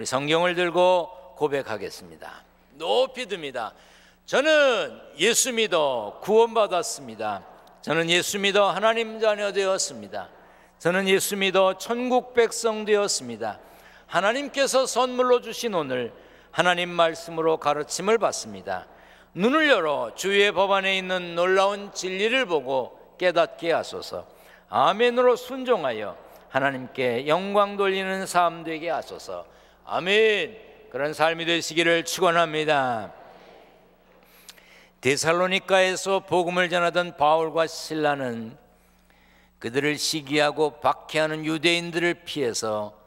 우리 성경을 들고 고백하겠습니다. 높이 듭니다. 저는 예수 믿어 구원받았습니다. 저는 예수 믿어 하나님 자녀 되었습니다. 저는 예수 믿어 천국 백성 되었습니다. 하나님께서 선물로 주신 오늘 하나님 말씀으로 가르침을 받습니다. 눈을 열어 주의 법안에 있는 놀라운 진리를 보고 깨닫게 하소서. 아멘으로 순종하여 하나님께 영광 돌리는 삶 되게 하소서. 아멘. 그런 삶이 되시기를 축원합니다. 데살로니가에서 복음을 전하던 바울과 실라는 그들을 시기하고 박해하는 유대인들을 피해서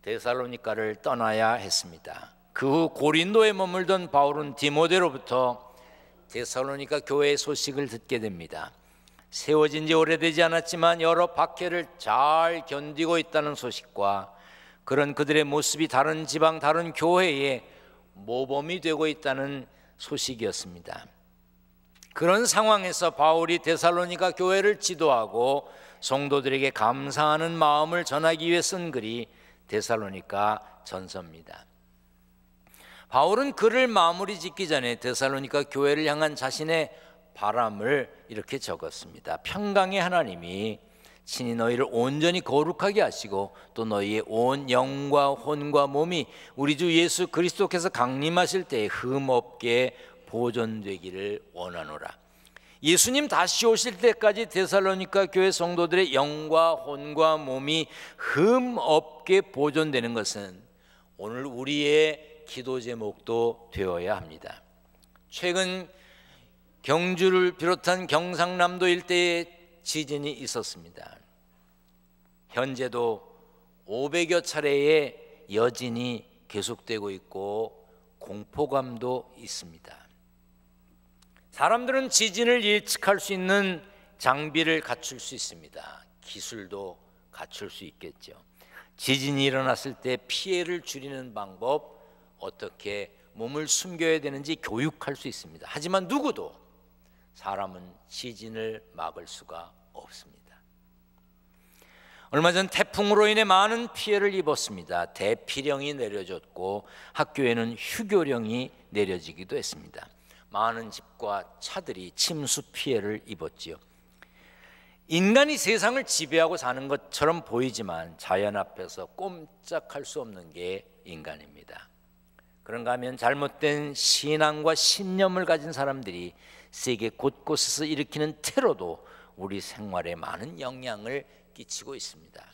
데살로니가를 떠나야 했습니다. 그 후 고린도에 머물던 바울은 디모데로부터 데살로니가 교회의 소식을 듣게 됩니다. 세워진 지 오래되지 않았지만 여러 박해를 잘 견디고 있다는 소식과 그런 그들의 모습이 다른 지방 다른 교회에 모범이 되고 있다는 소식이었습니다. 그런 상황에서 바울이 데살로니가 교회를 지도하고 성도들에게 감사하는 마음을 전하기 위해 쓴 글이 데살로니가 전서입니다. 바울은 글을 마무리 짓기 전에 데살로니가 교회를 향한 자신의 바람을 이렇게 적었습니다. 평강의 하나님이 친히 너희를 온전히 거룩하게 하시고 또 너희의 온 영과 혼과 몸이 우리 주 예수 그리스도께서 강림하실 때에 흠없게 보존되기를 원하노라. 예수님 다시 오실 때까지 데살로니가 교회 성도들의 영과 혼과 몸이 흠없게 보존되는 것은 오늘 우리의 기도 제목도 되어야 합니다. 최근 경주를 비롯한 경상남도 일대에 지진이 있었습니다. 현재도 500여 차례의 여진이 계속되고 있고 공포감도 있습니다. 사람들은 지진을 예측할 수 있는 장비를 갖출 수 있습니다. 기술도 갖출 수 있겠죠. 지진이 일어났을 때 피해를 줄이는 방법, 어떻게 몸을 숨겨야 되는지 교육할 수 있습니다. 하지만 누구도 사람은 지진을 막을 수가 없습니다. 얼마 전 태풍으로 인해 많은 피해를 입었습니다. 대피령이 내려졌고 학교에는 휴교령이 내려지기도 했습니다. 많은 집과 차들이 침수 피해를 입었지요. 인간이 세상을 지배하고 사는 것처럼 보이지만 자연 앞에서 꼼짝할 수 없는 게 인간입니다. 그런가 하면 잘못된 신앙과 신념을 가진 사람들이 세계 곳곳에서 일으키는 테러도 우리 생활에 많은 영향을 끼치고 있습니다.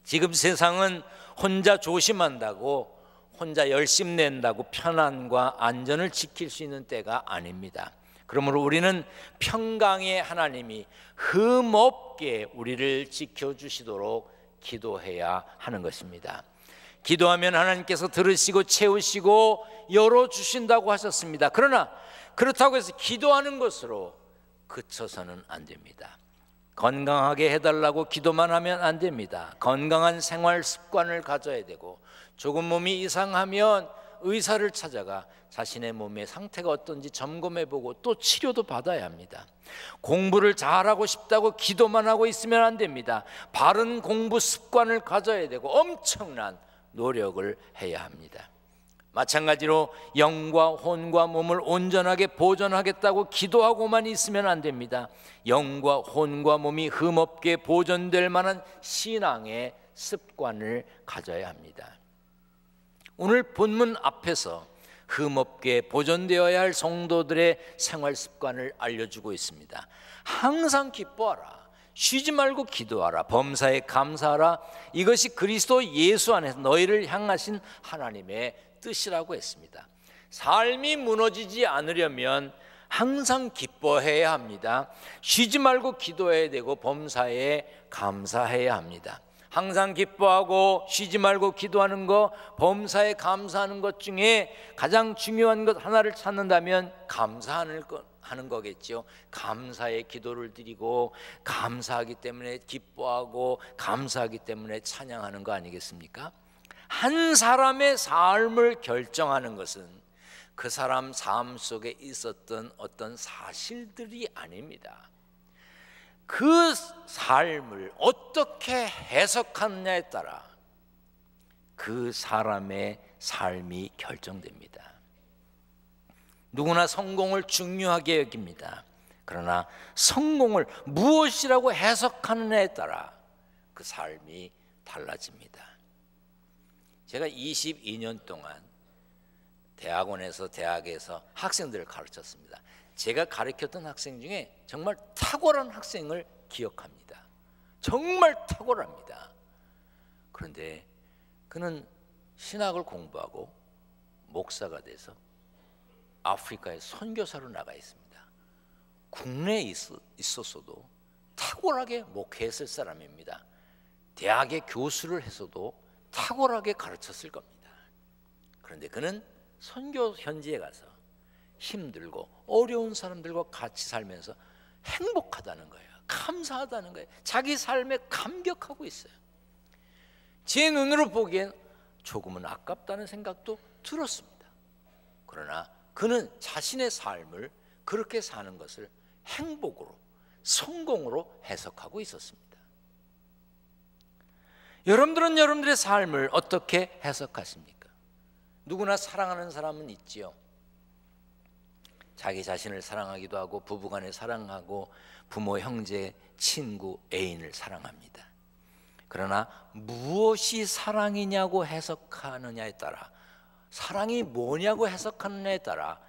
지금 세상은 혼자 조심한다고, 혼자 열심 낸다고 편안과 안전을 지킬 수 있는 때가 아닙니다. 그러므로 우리는 평강의 하나님이 흠없게 우리를 지켜주시도록 기도해야 하는 것입니다. 기도하면 하나님께서 들으시고 채우시고 열어주신다고 하셨습니다. 그러나 그렇다고 해서 기도하는 것으로 그쳐서는 안 됩니다. 건강하게 해달라고 기도만 하면 안 됩니다. 건강한 생활 습관을 가져야 되고, 조금 몸이 이상하면 의사를 찾아가 자신의 몸의 상태가 어떤지 점검해보고 또 치료도 받아야 합니다. 공부를 잘하고 싶다고 기도만 하고 있으면 안 됩니다. 바른 공부 습관을 가져야 되고 엄청난 노력을 해야 합니다. 마찬가지로 영과 혼과 몸을 온전하게 보존하겠다고 기도하고만 있으면 안 됩니다. 영과 혼과 몸이 흠없게 보존될 만한 신앙의 습관을 가져야 합니다. 오늘 본문 앞에서 흠없게 보존되어야 할 성도들의 생활 습관을 알려주고 있습니다. 항상 기뻐하라, 쉬지 말고 기도하라, 범사에 감사하라. 이것이 그리스도 예수 안에서 너희를 향하신 하나님의 뜻이라고 했습니다. 삶이 무너지지 않으려면 항상 기뻐해야 합니다. 쉬지 말고 기도해야 되고 범사에 감사해야 합니다. 항상 기뻐하고 쉬지 말고 기도하는 것, 범사에 감사하는 것 중에 가장 중요한 것 하나를 찾는다면 감사하는 것 하는 거겠죠. 감사의 기도를 드리고 감사하기 때문에 기뻐하고 감사하기 때문에 찬양하는 거 아니겠습니까? 한 사람의 삶을 결정하는 것은 그 사람 삶 속에 있었던 어떤 사실들이 아닙니다. 그 삶을 어떻게 해석하느냐에 따라 그 사람의 삶이 결정됩니다. 누구나 성공을 중요하게 여깁니다. 그러나 성공을 무엇이라고 해석하느냐에 따라 그 삶이 달라집니다. 제가 22년 동안 대학에서 학생들을 가르쳤습니다. 제가 가르쳤던 학생 중에 정말 탁월한 학생을 기억합니다. 정말 탁월합니다. 그런데 그는 신학을 공부하고 목사가 돼서 아프리카에 선교사로 나가 있습니다. 국내에 있었어도 탁월하게 목회했을 사람입니다. 대학의 교수를 해서도 탁월하게 가르쳤을 겁니다. 그런데 그는 선교 현지에 가서 힘들고 어려운 사람들과 같이 살면서 행복하다는 거예요. 감사하다는 거예요. 자기 삶에 감격하고 있어요. 제 눈으로 보기엔 조금은 아깝다는 생각도 들었습니다. 그러나 그는 자신의 삶을 그렇게 사는 것을 행복으로, 성공으로 해석하고 있었습니다. 여러분들은 여러분들의 삶을 어떻게 해석하십니까? 누구나 사랑하는 사람은 있지요. 자기 자신을 사랑하기도 하고 부부간에 사랑하고 부모, 형제, 친구, 애인을 사랑합니다. 그러나 무엇이 사랑이냐고 해석하느냐에 따라, 사랑이 뭐냐고 해석하느냐에 따라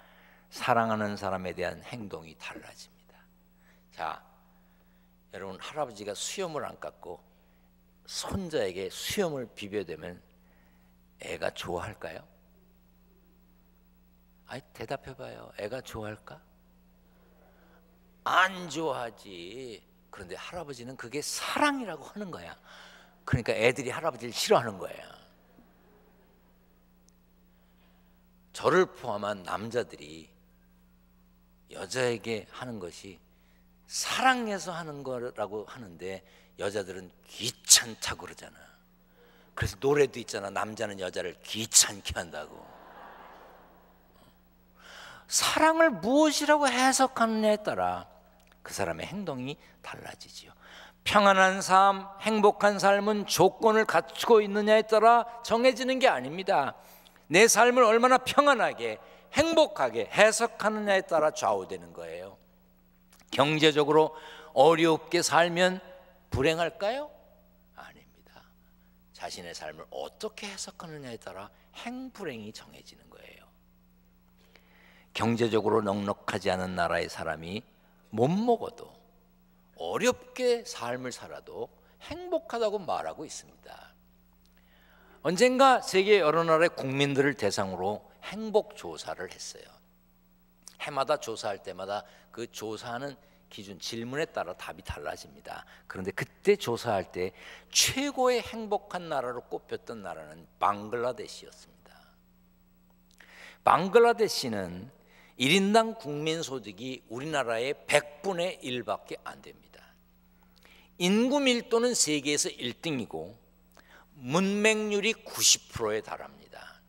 사랑하는 사람에 대한 행동이 달라집니다. 자, 여러분, 할아버지가 수염을 안 깎고 손자에게 수염을 비벼대면 애가 좋아할까요? 아니, 대답해봐요. 애가 좋아할까? 안 좋아하지. 그런데 할아버지는 그게 사랑이라고 하는 거야. 그러니까 애들이 할아버지를 싫어하는 거야. 저를 포함한 남자들이 여자에게 하는 것이 사랑해서 하는 거라고 하는데 여자들은 귀찮다고 그러잖아. 그래서 노래도 있잖아. 남자는 여자를 귀찮게 한다고. 사랑을 무엇이라고 해석하느냐에 따라 그 사람의 행동이 달라지지요. 평안한 삶, 행복한 삶은 조건을 갖추고 있느냐에 따라 정해지는 게 아닙니다. 내 삶을 얼마나 평안하게, 행복하게 해석하느냐에 따라 좌우되는 거예요. 경제적으로 어렵게 살면 불행할까요? 아닙니다. 자신의 삶을 어떻게 해석하느냐에 따라 행불행이 정해지는 거예요. 경제적으로 넉넉하지 않은 나라의 사람이 못 먹어도 어렵게 삶을 살아도 행복하다고 말하고 있습니다. 언젠가 세계 여러 나라의 국민들을 대상으로 행복 조사를 했어요. 해마다 조사할 때마다 그 조사하는 기준, 질문에 따라 답이 달라집니다. 그런데 그때 조사할 때 최고의 행복한 나라로 꼽혔던 나라는 방글라데시였습니다. 방글라데시는 1인당 국민소득이 우리나라의 100분의 1밖에 안 됩니다. 인구 밀도는 세계에서 1등이고 문맹률이 90%에 달합니다.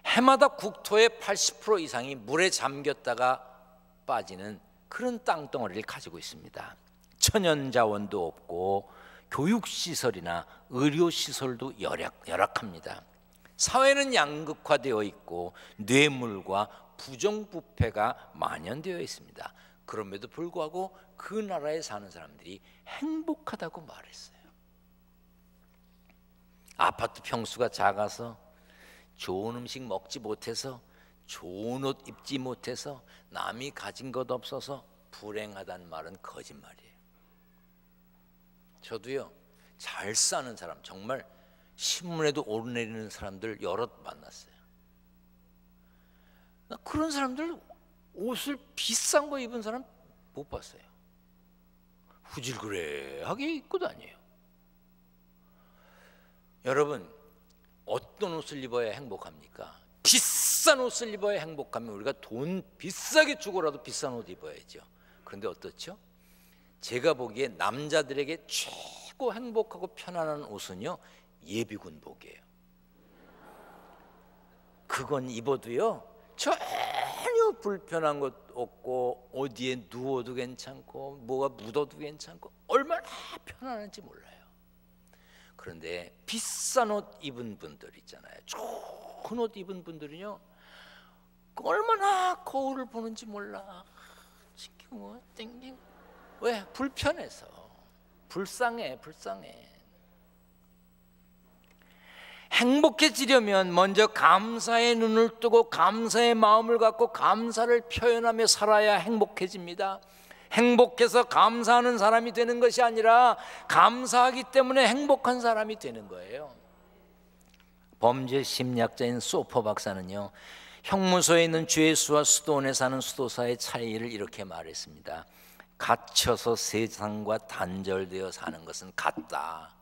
해마다 국토의 80% 이상이 물에 잠겼다가 빠지는 그런 땅덩어리를 가지고 있습니다. 천연자원도 없고 교육시설이나 의료시설도 열악합니다. 사회는 양극화되어 있고 뇌물과 부정부패가 만연되어 있습니다. 그럼에도 불구하고 그 나라에 사는 사람들이 행복하다고 말했어요. 아파트 평수가 작아서 좋은 음식 먹지 못해서 좋은 옷 입지 못해서 남이 가진 것 없어서 불행하다는 말은 거짓말이에요. 저도요, 잘 사는 사람, 정말 신문에도 오르내리는 사람들 여럿 만났어요. 나 그런 사람들 옷을 비싼 거 입은 사람 못 봤어요. 후질그레하게 입고 다녀요. 여러분, 어떤 옷을 입어야 행복합니까? 비싼 옷을 입어야 행복하면 우리가 돈 비싸게 주고라도 비싼 옷 입어야죠. 그런데 어떻죠? 제가 보기에 남자들에게 최고 행복하고 편안한 옷은요, 예비군복이에요. 그건 입어도요 전혀 불편한 것 없고 어디에 누워도 괜찮고 뭐가 묻어도 괜찮고 얼마나 편안한지 몰라요. 그런데 비싼 옷 입은 분들 있잖아요. 좋은 옷 입은 분들은요, 얼마나 거울을 보는지 몰라. 지금 땡땡. 왜? 불편해서. 불쌍해. 행복해지려면 먼저 감사의 눈을 뜨고 감사의 마음을 갖고 감사를 표현하며 살아야 행복해집니다. 행복해서 감사하는 사람이 되는 것이 아니라 감사하기 때문에 행복한 사람이 되는 거예요. 범죄 심리학자인 소퍼 박사는요, 형무소에 있는 죄수와 수도원에 사는 수도사의 차이를 이렇게 말했습니다. 갇혀서 세상과 단절되어 사는 것은 같다.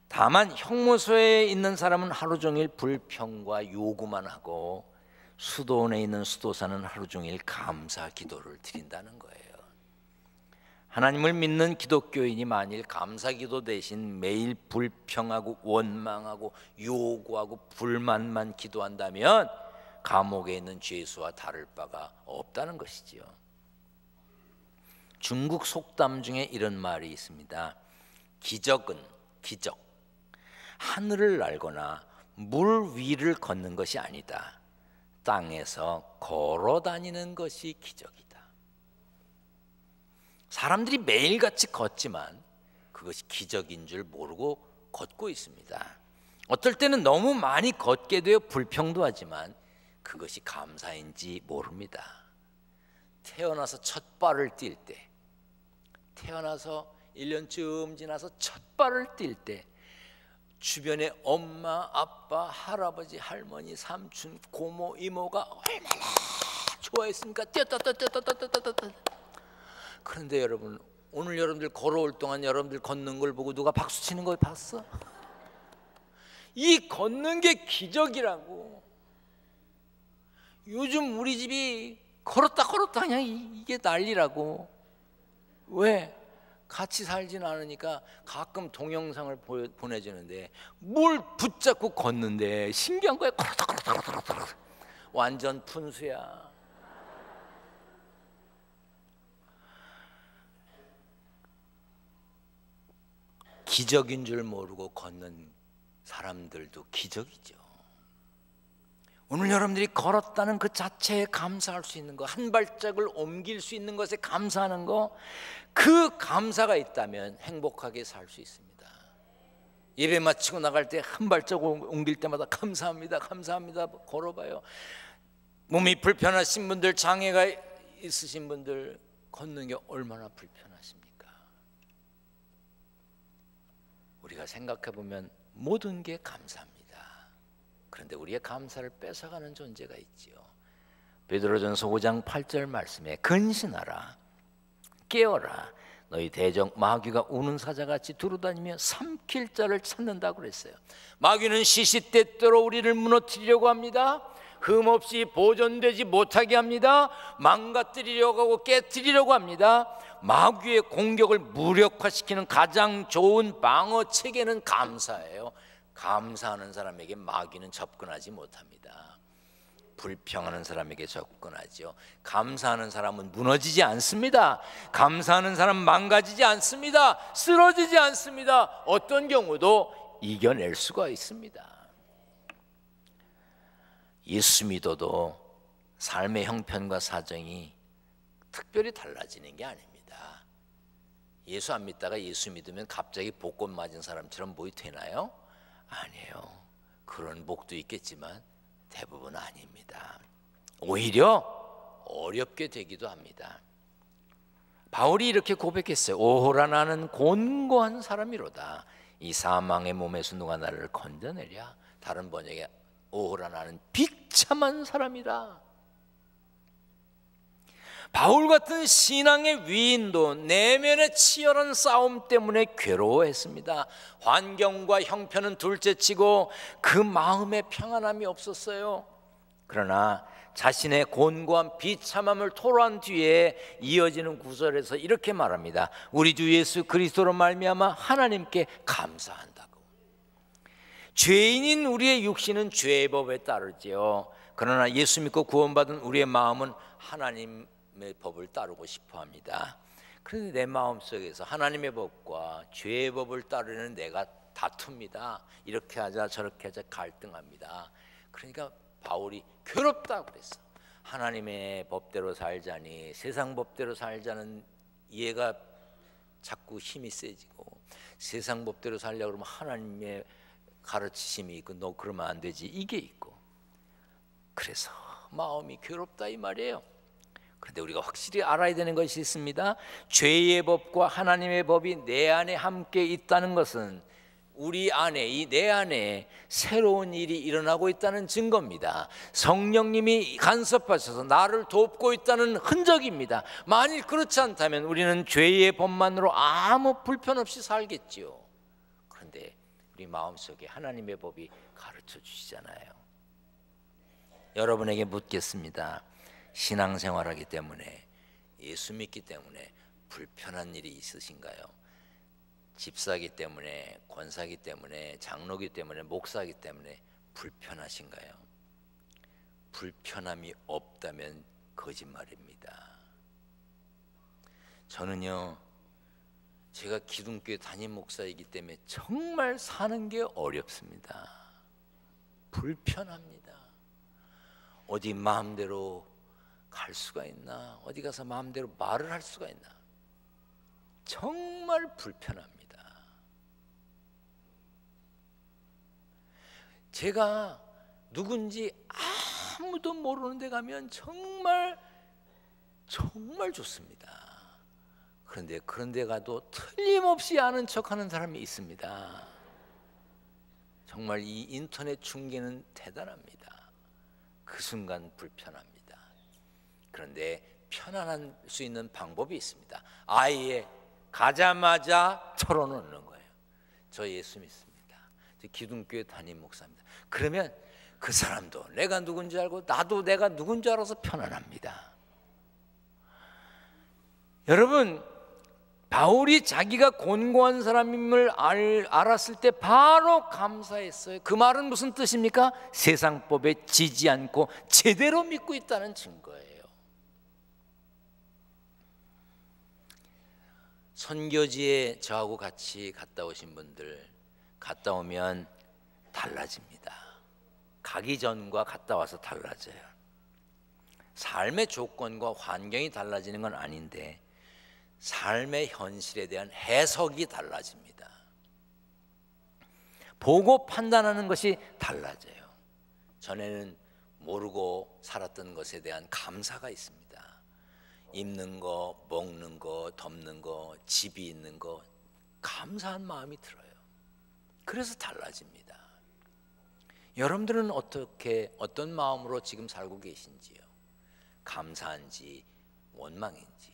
다만 형무소에 있는 사람은 하루 종일 불평과 요구만 하고 수도원에 있는 수도사는 하루 종일 감사 기도를 드린다는 거예요. 하나님을 믿는 기독교인이 만일 감사 기도 대신 매일 불평하고 원망하고 요구하고 불만만 기도한다면 감옥에 있는 죄수와 다를 바가 없다는 것이지요. 중국 속담 중에 이런 말이 있습니다. 기적, 하늘을 날거나 물 위를 걷는 것이 아니다. 땅에서 걸어 다니는 것이 기적이다. 사람들이 매일같이 걷지만 그것이 기적인 줄 모르고 걷고 있습니다. 어떨 때는 너무 많이 걷게 되어 불평도 하지만 그것이 감사인지 모릅니다. 태어나서 첫 발을 뛸 때, 태어나서 1년쯤 지나서 첫 발을 뛸 때 주변에 엄마, 아빠, 할아버지, 할머니, 삼촌, 고모, 이모가 얼마나 좋아했습니까? 뛰었다. 그런데 여러분, 오늘 여러분들 걸어올 동안 여러분들 걷는 걸 보고 누가 박수 치는 걸 봤어? 이 걷는 게 기적이라고. 요즘 우리 집이 걸었다 그냥 이게 난리라고. 왜? 같이 살진 않으니까 가끔 동영상을 보내주는데 뭘 붙잡고 걷는데 신기한 거야. 걸었다. 완전 푼수야. 기적인 줄 모르고 걷는 사람들도 기적이죠. 오늘 여러분들이 걸었다는 그 자체에 감사할 수 있는 거, 한 발짝을 옮길 수 있는 것에 감사하는 거, 그 감사가 있다면 행복하게 살 수 있습니다. 예배 마치고 나갈 때 한 발짝 옮길 때마다 감사합니다 걸어봐요. 몸이 불편하신 분들, 장애가 있으신 분들 걷는 게 얼마나 불편하십니까? 우리가 생각해보면 모든 게 감사합니다. 그런데 우리의 감사를 뺏어가는 존재가 있지요. 베드로전서 5장 8절 말씀에 근신하라, 깨어라, 너희 대적 마귀가 우는 사자같이 두루다니며 삼킬 자를 찾는다고 그랬어요. 마귀는 시시때때로 우리를 무너뜨리려고 합니다. 흠없이 보존되지 못하게 합니다. 망가뜨리려고 하고 깨뜨리려고 합니다. 마귀의 공격을 무력화시키는 가장 좋은 방어 체계는 감사예요. 감사하는 사람에게 마귀는 접근하지 못합니다. 불평하는 사람에게 접근하죠. 감사하는 사람은 무너지지 않습니다. 감사하는 사람 망가지지 않습니다. 쓰러지지 않습니다. 어떤 경우도 이겨낼 수가 있습니다. 예수 믿어도 삶의 형편과 사정이 특별히 달라지는 게 아닙니다. 예수 안 믿다가 예수 믿으면 갑자기 복권 맞은 사람처럼 뭐이 되나요? 아니에요. 그런 복도 있겠지만 대부분 아닙니다. 오히려 어렵게 되기도 합니다. 바울이 이렇게 고백했어요. 오호라 나는 곤고한 사람이로다. 이 사망의 몸에서 누가 나를 건져내랴. 다른 번역에 오호라 나는 비참한 사람이다. 바울 같은 신앙의 위인도 내면의 치열한 싸움 때문에 괴로워했습니다. 환경과 형편은 둘째치고 그 마음에 평안함이 없었어요. 그러나 자신의 곤고한 비참함을 토로한 뒤에 이어지는 구절에서 이렇게 말합니다. 우리 주 예수 그리스도로 말미암아 하나님께 감사한다고. 죄인인 우리의 육신은 죄의 법에 따르지요. 그러나 예수 믿고 구원받은 우리의 마음은 하나님의 법을 따르고 싶어 합니다. 그런데 내 마음속에서 하나님의 법과 죄의 법을 따르는 내가 다툽니다. 이렇게 하자 저렇게 하자 갈등합니다. 그러니까 바울이 괴롭다고 그랬어. 하나님의 법대로 살자니 세상 법대로 살자는 얘가 자꾸 힘이 세지고, 세상 법대로 살려고 그러면 하나님의 가르치심이 있고 너 그러면 안 되지 이게 있고, 그래서 마음이 괴롭다 이 말이에요. 그런데 우리가 확실히 알아야 되는 것이 있습니다. 죄의 법과 하나님의 법이 내 안에 함께 있다는 것은 우리 안에, 이 내 안에 새로운 일이 일어나고 있다는 증거입니다. 성령님이 간섭하셔서 나를 돕고 있다는 흔적입니다. 만일 그렇지 않다면 우리는 죄의 법만으로 아무 불편 없이 살겠지요. 그런데 우리 마음속에 하나님의 법이 가르쳐 주시잖아요. 여러분에게 묻겠습니다. 신앙생활하기 때문에, 예수 믿기 때문에 불편한 일이 있으신가요? 집사기 때문에, 권사기 때문에, 장로기 때문에, 목사기 때문에 불편하신가요? 불편함이 없다면 거짓말입니다. 저는요, 제가 기둥교회 담임 목사이기 때문에 정말 사는 게 어렵습니다. 불편합니다. 어디 마음대로 갈 수가 있나? 어디 가서 마음대로 말을 할 수가 있나? 정말 불편합니다. 제가 누군지 아무도 모르는 데 가면 정말 좋습니다. 그런데 그런 데 가도 틀림없이 아는 척하는 사람이 있습니다. 정말 이 인터넷 중계는 대단합니다. 그 순간 불편합니다. 그런데 편안할 수 있는 방법이 있습니다. 아예 가자마자 털어놓는 거예요. 저 예수 믿습니다. 저 기둥교회 담임 목사입니다. 그러면 그 사람도 내가 누군지 알고 나도 내가 누군지 알아서 편안합니다. 여러분, 바울이 자기가 곤고한 사람임을 알았을 때 바로 감사했어요. 그 말은 무슨 뜻입니까? 세상법에 지지 않고 제대로 믿고 있다는 증거예요. 선교지에 저하고 같이 갔다 오신 분들, 갔다 오면 달라집니다. 가기 전과 갔다 와서 달라져요. 삶의 조건과 환경이 달라지는 건 아닌데 삶의 현실에 대한 해석이 달라집니다. 보고 판단하는 것이 달라져요. 전에는 모르고 살았던 것에 대한 감사가 있습니다. 입는 거, 먹는 거, 덮는 거, 집이 있는 거, 감사한 마음이 들어요. 그래서 달라집니다. 여러분들은 어떤 마음으로 지금 살고 계신지요? 감사한지 원망인지.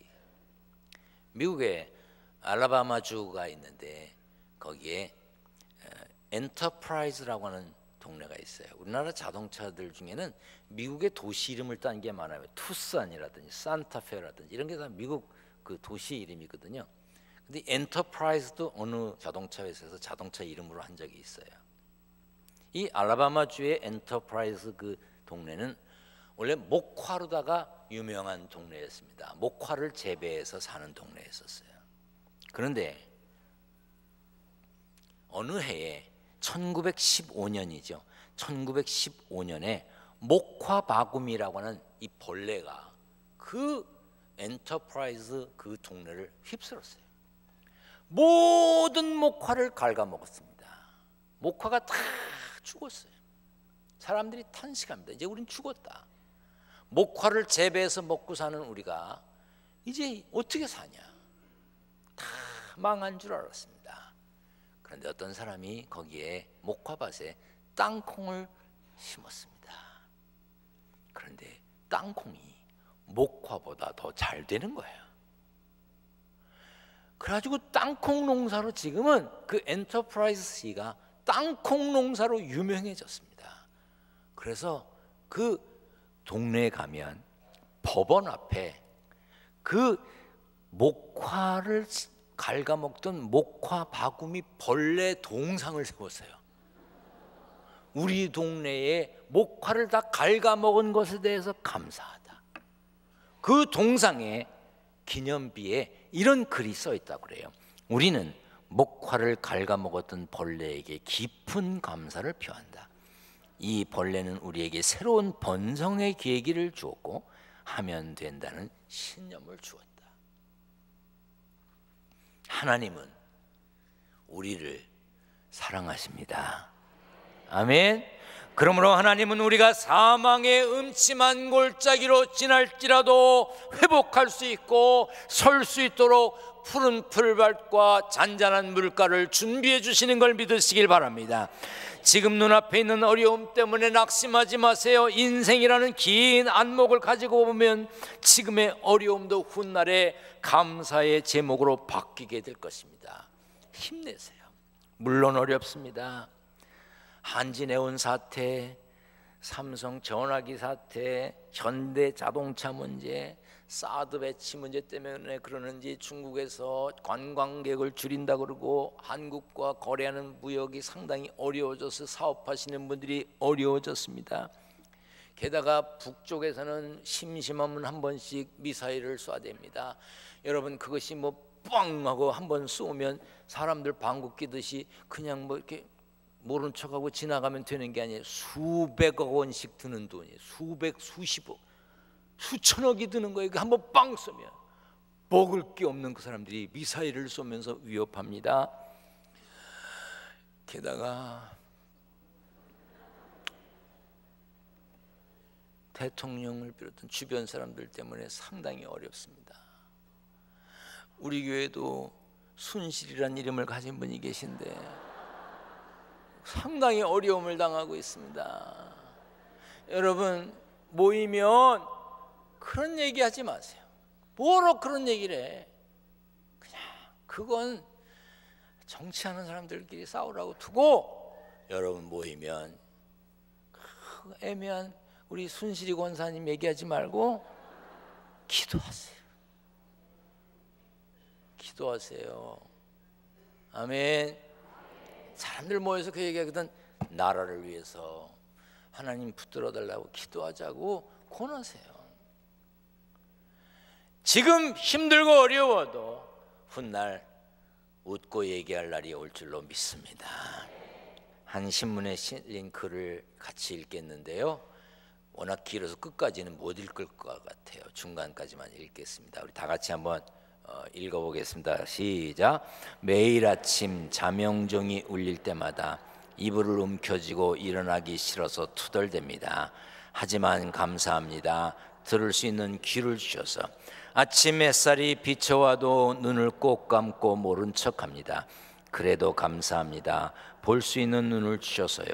미국에 알라바마주가 있는데 거기에 엔터프라이즈라고 하는 동네가 있어요. 우리나라 자동차들 중에는 미국의 도시 이름을 딴 게 많아요. 투싼이라든지 산타페라든지 이런 게 다 미국 그 도시 이름이거든요. 근데 엔터프라이즈도 어느 자동차 회사에서 자동차 이름으로 한 적이 있어요. 이 알라바마주의 엔터프라이즈 그 동네는 원래 목화로다가 유명한 동네였습니다. 목화를 재배해서 사는 동네였었어요. 그런데 어느 해에 1915년이죠. 1915년에 목화바구미라고 하는 이 벌레가 그 엔터프라이즈 그 동네를 휩쓸었어요. 모든 목화를 갉아먹었습니다. 목화가 다 죽었어요. 사람들이 탄식합니다. 이제 우린 죽었다. 목화를 재배해서 먹고 사는 우리가 이제 어떻게 사냐? 다 망한 줄 알았습니다. 그런데 어떤 사람이 거기에 목화밭에 땅콩을 심었습니다. 그런데 땅콩이 목화보다 더 잘 되는 거예요. 그래가지고 땅콩 농사로 지금은 그 엔터프라이즈가 땅콩 농사로 유명해졌습니다. 그래서 그 동네에 가면 법원 앞에 그 목화를 갉아먹던 목화 바구미 벌레 동상을 세웠어요. 우리 동네에 목화를 다 갉아먹은 것에 대해서 감사하다. 그 동상에 기념비에 이런 글이 써 있다고 그래요. 우리는 목화를 갉아먹었던 벌레에게 깊은 감사를 표한다. 이 벌레는 우리에게 새로운 번성의 계기를 주었고 하면 된다는 신념을 주었다. 하나님은 우리를 사랑하십니다. 아멘. 그러므로 하나님은 우리가 사망의 음침한 골짜기로 지날지라도 회복할 수 있고 설 수 있도록 푸른 풀밭과 잔잔한 물가를 준비해 주시는 걸 믿으시길 바랍니다. 지금 눈앞에 있는 어려움 때문에 낙심하지 마세요. 인생이라는 긴 안목을 가지고 보면 지금의 어려움도 훗날에 감사의 제목으로 바뀌게 될 것입니다. 힘내세요. 물론 어렵습니다. 한진해운 사태, 삼성 전화기 사태, 현대자동차 문제, 사드 배치 문제 때문에 그러는지 중국에서 관광객을 줄인다 그러고 한국과 거래하는 무역이 상당히 어려워져서 사업하시는 분들이 어려워졌습니다. 게다가 북쪽에서는 심심하면 한 번씩 미사일을 쏴댑니다. 여러분, 그것이 뭐 뻥 하고 한 번 쏘면 사람들 방귀 뀌듯이 그냥 뭐 이렇게 모른 척하고 지나가면 되는 게 아니에요. 수백억 원씩 드는 돈이에요. 수십억, 수천억이 드는 거예요. 한 번 빵 쏘면 먹을 게 없는 그 사람들이 미사일을 쏘면서 위협합니다. 게다가 대통령을 비롯한 주변 사람들 때문에 상당히 어렵습니다. 우리 교회도 순실이라는 이름을 가진 분이 계신데 상당히 어려움을 당하고 있습니다. 여러분, 모이면 그런 얘기하지 마세요. 뭐로 그런 얘기를 해? 그냥 그건 정치하는 사람들끼리 싸우라고 두고, 여러분 모이면 그 애매한 우리 순실이 권사님 얘기하지 말고 기도하세요. 기도하세요. 아멘. 사람들 모여서 그 얘기하거든. 나라를 위해서 하나님 붙들어 달라고 기도하자고 권하세요. 지금 힘들고 어려워도 훗날 웃고 얘기할 날이 올 줄로 믿습니다. 한 신문에 실린 글을 같이 읽겠는데요, 워낙 길어서 끝까지는 못 읽을 것 같아요. 중간까지만 읽겠습니다. 우리 다 같이 한번 읽어보겠습니다. 시작. 매일 아침 자명종이 울릴 때마다 이불을 움켜쥐고 일어나기 싫어서 투덜댑니다. 하지만 감사합니다. 들을 수 있는 귀를 주셔서. 아침 햇살이 비춰와도 눈을 꼭 감고 모른 척합니다. 그래도 감사합니다. 볼 수 있는 눈을 주셔서요.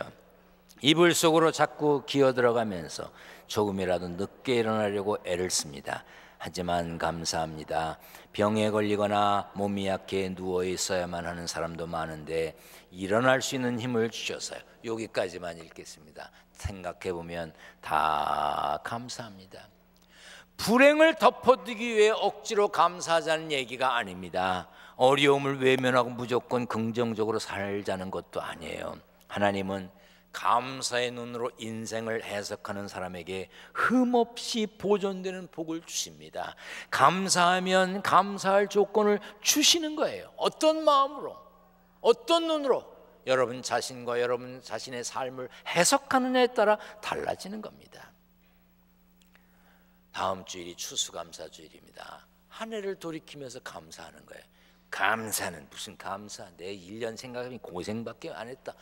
이불 속으로 자꾸 기어들어가면서 조금이라도 늦게 일어나려고 애를 씁니다. 하지만 감사합니다. 병에 걸리거나 몸이 약해 누워 있어야만 하는 사람도 많은데 일어날 수 있는 힘을 주셔서요. 여기까지만 읽겠습니다. 생각해 보면 다 감사합니다. 불행을 덮어두기 위해 억지로 감사하자는 얘기가 아닙니다. 어려움을 외면하고 무조건 긍정적으로 살자는 것도 아니에요. 하나님은 감사의 눈으로 인생을 해석하는 사람에게 흠없이 보존되는 복을 주십니다. 감사하면 감사할 조건을 주시는 거예요. 어떤 마음으로, 어떤 눈으로 여러분 자신과 여러분 자신의 삶을 해석하느냐에 따라 달라지는 겁니다. 다음 주일이 추수감사주일입니다. 한 해를 돌이키면서 감사하는 거예요. 감사는 무슨 감사, 내 1년 생각하면 고생밖에 안 했다.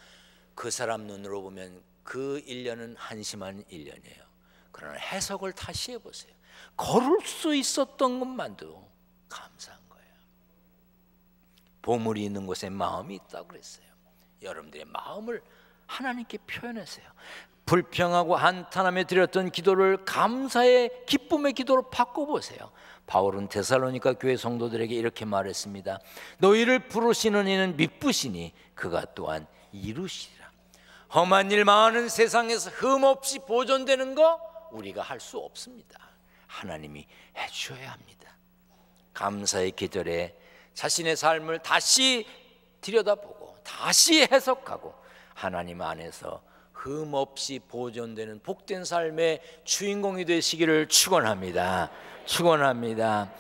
그 사람 눈으로 보면 그 1년은 한심한 1년이에요. 그러나 해석을 다시 해보세요. 걸을 수 있었던 것만도 감사한 거예요. 보물이 있는 곳에 마음이 있다고 그랬어요. 여러분들의 마음을 하나님께 표현하세요. 불평하고 한탄하며 드렸던 기도를 감사의 기쁨의 기도로 바꿔보세요. 바울은 데살로니가 교회 성도들에게 이렇게 말했습니다. 너희를 부르시는 이는 미쁘시니 그가 또한 이루시리라. 험한 일 많은 세상에서 흠없이 보존되는 거 우리가 할 수 없습니다. 하나님이 해주셔야 합니다. 감사의 계절에 자신의 삶을 다시 들여다보고 다시 해석하고 하나님 안에서 흠없이 보존되는 복된 삶의 주인공이 되시기를 축원합니다. 축원합니다.